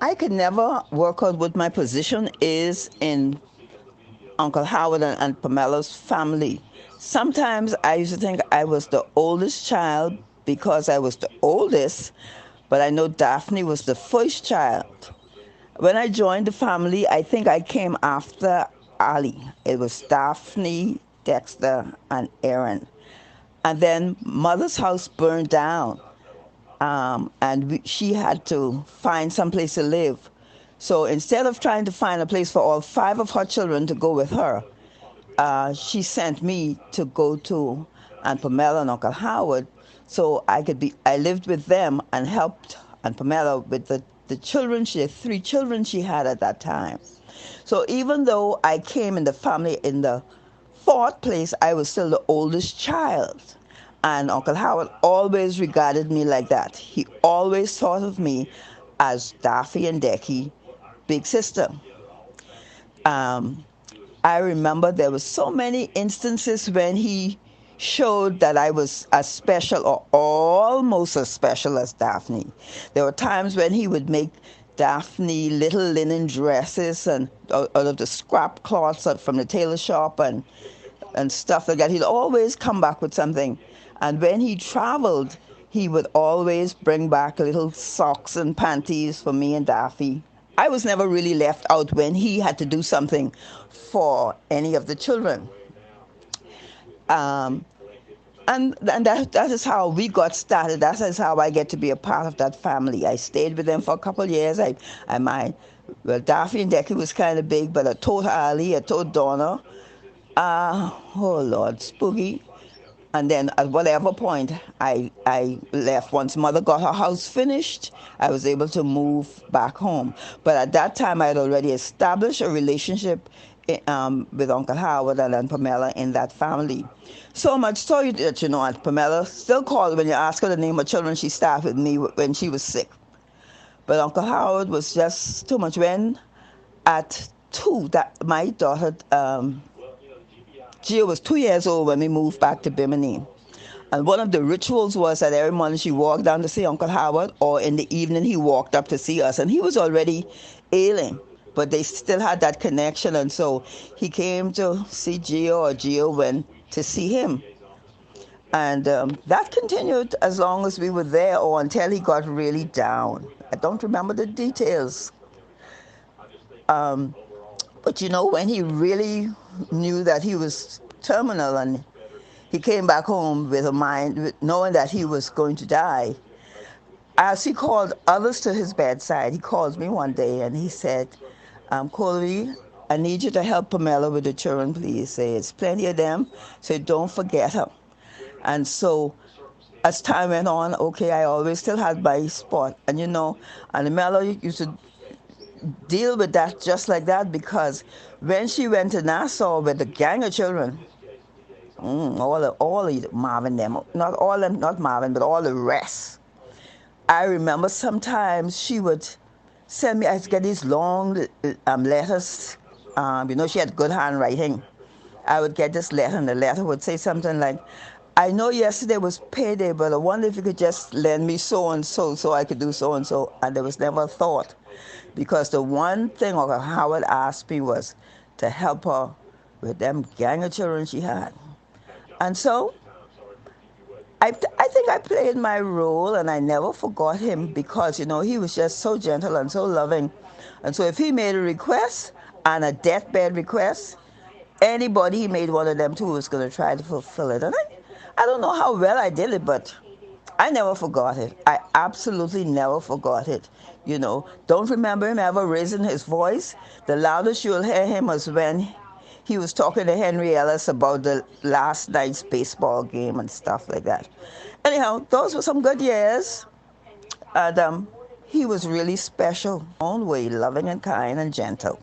I could never work out what my position is in Uncle Howard and Pamela's family. Sometimes I used to think I was the oldest child because I was the oldest, but I know Daphne was the first child. When I joined the family, I think I came after Ali. It was Daphne, Dexter, and Aaron. And then mother's house burned down, and she had to find some place to live. So instead of trying to find a place for all five of her children to go with her, she sent me to go to Aunt Pamela and Uncle Howard, so I lived with them and helped Aunt Pamela with the children. She had three children she had at that time. So even though I came in the family in the fourth place, I was still the oldest child. And Uncle Howard always regarded me like that. He always thought of me as Daffy and Decky, big sister. Um, I remember there were so many instances when he showed that I was as special or almost as special as Daphne. There were times when he would make Daphne little linen dresses and out of the scrap cloths from the tailor shop and stuff like that. He'd always come back with something. And when he traveled, he would always bring back little socks and panties for me and Daffy. I was never really left out when he had to do something for any of the children. Um, and that is how we got started. That is how I get to be a part of that family. I stayed with them for a couple of years. Well, Daffy and Decky was kind of big, but I told Ali, I told Donna, oh Lord, Spooky. And then at whatever point I left, once mother got her house finished, I was able to move back home. But at that time, I had already established a relationship with Uncle Howard and Aunt Pamela in that family. So much so that, Aunt Pamela still called when you ask her to name her children. She started with me when she was sick. But Uncle Howard was just too much. When at 2, that my daughter, Gia was 2 years old when we moved back to Bimini. And one of the rituals was that every morning she walked down to see Uncle Howard, or in the evening he walked up to see us. And he was already ailing, but they still had that connection. And so he came to see Gio, or Gio went to see him. And that continued as long as we were there, or until he got really down. I don't remember the details. Um, but when he really knew that he was terminal, and he came back home with a mind, knowing that he was going to die, as he called others to his bedside, he called me one day and he said, Colby, I need you to help Pamela with the children, please. Say, it's plenty of them, so don't forget her. And so as time went on, okay, I always still had my spot. And and Melo used to deal with that just like that, because when she went to Nassau with the gang of children, all the Marvin them, not all them, not Marvin, but all the rest. I remember sometimes she would send me, I get these long letters. She had good handwriting. I would get this letter, and the letter would say something like, I know yesterday was payday, but I wonder if you could just lend me so and so I could do so and so. And there was never a thought, because the one thing Uncle Howard asked me was to help her with them gang of children she had. And so I think I played my role, and I never forgot him, because, he was just so gentle and so loving. And so if he made a request, and a deathbed request, anybody he made one of them to was going to try to fulfill it. And I don't know how well I did it, but I never forgot it. I absolutely never forgot it. Don't remember him ever raising his voice. The loudest you'll hear him was when he was talking to Henry Ellis about the last night's baseball game and stuff like that. Anyhow, those were some good years. And he was really special, own way, loving and kind and gentle.